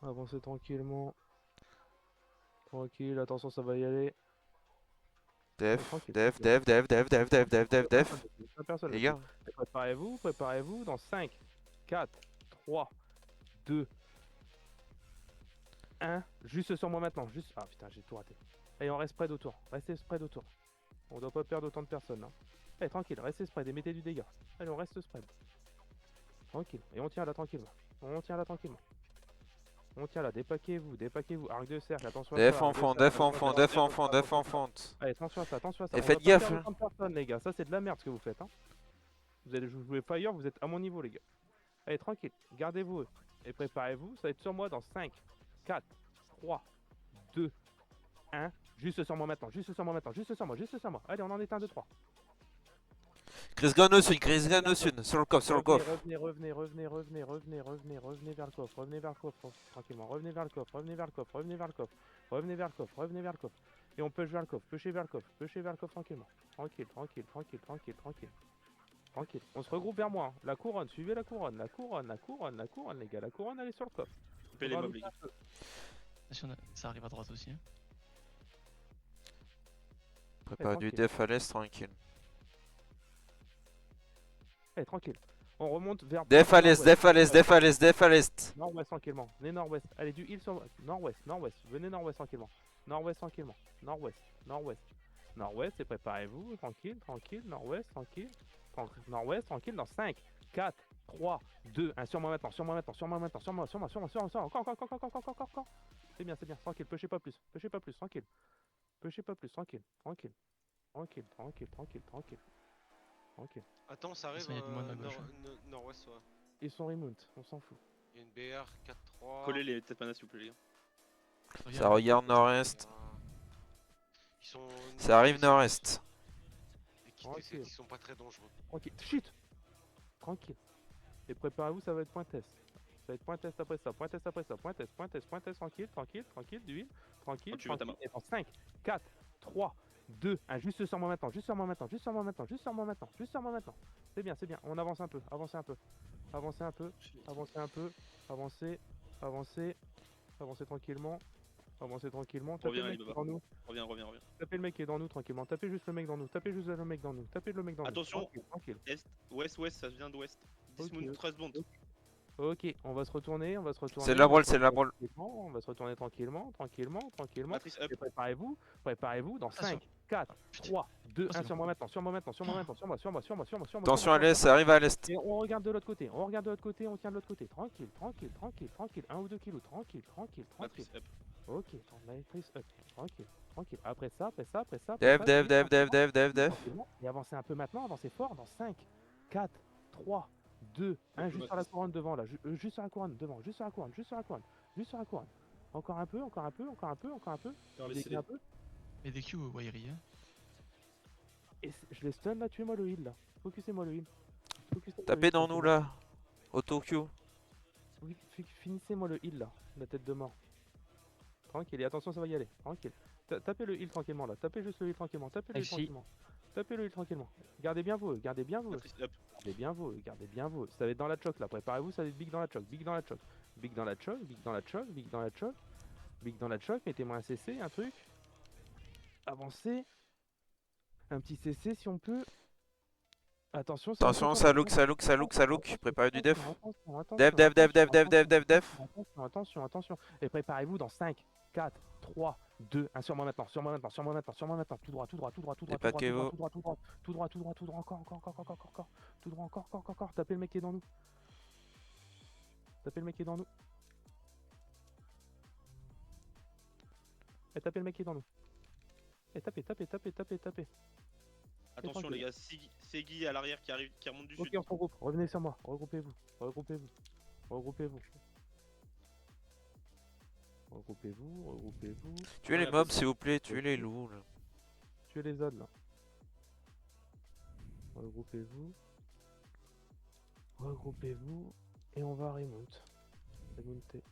Avancez tranquillement. Tranquille, attention, ça va y aller. Def, Tranquille, def, tranquille. def, def, def, def, def, def, def, Personne def. dessus, personne Les dessus. gars, Préparez-vous, préparez-vous dans 5, 4, 3, 2, 1. Juste sur moi maintenant. Juste. Ah putain, j'ai tout raté. Allez, on reste spread autour. Restez spread autour. On doit pas perdre autant de personnes là. Allez, tranquille, restez spread et mettez du dégât. Allez, on reste spread. Tranquille. Et on tient là tranquillement. On tient là tranquillement. On tient là, dépaquez-vous, dépaquez-vous. Arc de cercle, attention à def ça, arc de enfant, cercle, def attention à enfant, ça. def Attention à enfant, ça, def attention à ça. enfant. Allez, attention à ça, attention à ça. Et On doit faites pas gaffe, perdre hein. autant de personnes, les gars. Ça, c'est de la merde ce que vous faites. Hein. Vous allez jouer Fire, vous êtes à mon niveau, les gars. Allez, tranquille, gardez-vous et préparez-vous. Ça va être sur moi dans 5, 4, 3, 2, 1. Juste sur moi maintenant, juste sur moi maintenant, juste sur moi, juste sur moi. Allez, on en est un, 2, 3. Chris Gunn au sud, Chris Gunn au sud. Sur le coffre, sur le Revenez, coffre. revenez, revenez, revenez, revenez, revenez, revenez, revenez vers le coffre, revenez vers le coffre, tranquillement, revenez vers le coffre, revenez vers le coffre, revenez vers le coffre, revenez vers le coffre, revenez vers le coffre. Et on push vers le coffre, pushez vers le coffre, pushez vers le coffre tranquillement. Tranquille, tranquille, tranquille, tranquille, tranquille. Tranquille. On se regroupe vers moi. Hein. La couronne, suivez la couronne, la couronne, la couronne, la couronne, les gars. La couronne, elle est sur le coffre. Coupez les mobs, les gars. Attention, ça arrive à droite aussi. Hein. Prépare du tranquille. def à l'est, tranquille. Allez, tranquille. On remonte vers. Def à l'est, def à l'est, def à l'est, def à l'est. Nord-ouest tranquillement. Venez nord-ouest. Allez, du heal sur. Nord-ouest, nord-ouest. Venez nord-ouest tranquillement. Nord-ouest tranquillement. Nord-ouest, nord-ouest. Nord-ouest et préparez-vous. Tranquille, tranquille. Nord-ouest, tranquille. Nord-ouest, tranquille. Dans 5, 4, 3, 2, 1. Sur moi maintenant, sur moi maintenant, sur moi maintenant, sur moi, sur moi, sur moi, sur moi, sur moi. Encore, encore, encore, encore, encore, encore. C'est bien, c'est bien. Tranquille, pêchez pas plus. Pêchez pas plus, tranquille. Pêchez pas plus, tranquille. Tranquille. Tranquille, tranquille, tranquille, tranquille. Tranquille. Attends, ça arrive Il y a du monde à gauche. nord-ouest, ouais. Ils sont remount, on s'en fout. Il y a une BR 4-3. Collez les têtes mana s'il vous plaît, les gars. Ça regarde nord-est. Ils sont. Ça arrive nord-est. Tranquille. Ils sont pas très dangereux. Tranquille. Chut. Tranquille. Et préparez-vous, ça va être point test. Ça va être point test après ça, point test après ça, point test, point test, point test, tranquille, tranquille, tranquille, d'huile, tranquille, Quand tu veux ta tranquille. Et dans 5, 4, 3, 2, 1, juste sur moi maintenant, juste sur moi maintenant, juste sur moi maintenant, juste sur moi maintenant, juste sur moi maintenant. C'est bien, c'est bien. On avance un peu, avancez un peu. Avancez un peu, avancez un peu, avancez, avancez, avancez tranquillement. Avancez tranquillement, tapez Reviens, le mec qui est Alibaba. dans nous, Reviens, reviens. tapez le mec qui est dans nous tranquillement, tapez juste le mec dans nous, tapez juste le mec dans nous, tapez le mec dans nous. Attention. Tranquille, tranquille. Est, ouest, ouest, ça vient d'ouest. 10 Ok. moon, 13 secondes. Ok, on va se retourner, on va se retourner. C'est la on va brawl, se c'est la retourner brawl. tranquillement, on va se retourner tranquillement, tranquillement, tranquillement. Matrice up. Et préparez-vous, préparez-vous dans Attention. 5, 4, 3, 2, c'est 1 bon. sur moi maintenant, sur moi maintenant, sur moi maintenant, sur moi, sur moi, sur moi, sur moi, sur moi. Attention à l'est, ça arrive à l'est. Et on regarde de l'autre côté, on regarde de l'autre côté, on tient de l'autre côté. Tranquille, tranquille, tranquille, tranquille. 1 ou 2 kilos, tranquille, tranquille, tranquille. Matrice up. Ok, matrice up, tranquille, tranquille. Après ça, après ça, après ça. après Def, ça, def, puis def, def, tranquillement, def, def, def. tranquillement. Et avancez un peu maintenant, avancez fort dans 5, 4, 3, 2, 1, juste sur la couronne devant là, juste sur la couronne devant, juste sur la couronne, juste sur la couronne, juste sur la couronne. Encore un peu, encore un peu, encore un peu, encore un peu. Non, Je laissez-les. décale un peu. Et des Q Wiry. Hein. Et je les stun là, tuez-moi le heal là. Focussez-moi le heal. Focussez-moi le Tapez heal, dans nous tranquillement. là. Auto Q. Oui, finissez-moi le heal là, la tête de mort. Tranquille, et attention, ça va y aller. Tranquille. Tapez le heal tranquillement là, tapez juste le heal tranquillement, tapez le heal Ici. tranquillement. Tapez le heal tranquillement. Gardez bien vos, gardez bien vos. Matrice up. Gardez bien vos, gardez bien vos. Ça va être dans la choc là, préparez-vous, ça va être big dans la choc, big dans la choc. Big dans la choc, big dans la choc, big dans la choc. Big dans la choc, mettez-moi un CC, un truc. Avancez. Un petit CC si on peut. Attention, ça Attention, look ça encore. look, ça look, ça look, ça look. Préparez du def. Attention, attention, Def, def, def, def, def, def, def, def. attention, attention, attention. Et préparez-vous dans 5, 4, 3, 2, 1 sur moi maintenant, sur moi maintenant, sur moi maintenant, sur moi maintenant. Tout droit, tout droit, tout droit, tout droit, tout droit, tout droit, tout droit, tout droit, tout droit, tout droit, tout droit, encore, encore, encore, encore, encore. Tout droit, encore, encore, encore. Tapez le mec qui est dans nous. Tapez le mec qui est dans nous. Et tapez le mec qui est dans nous. Et tapez, tapez, tapez, tapez, tapez. Attention, les gars. Segui à l'arrière qui arrive, qui remonte du Ok, sud. on se regroupe. Revenez sur moi. Regroupez-vous. Regroupez-vous. Regroupez-vous. Regroupez-vous. Regroupez-vous. Tuez les mobs s'il vous plaît, tuez les loups là. Tuez les odds là. Regroupez-vous. Regroupez-vous. Et on va remonter. Remonter.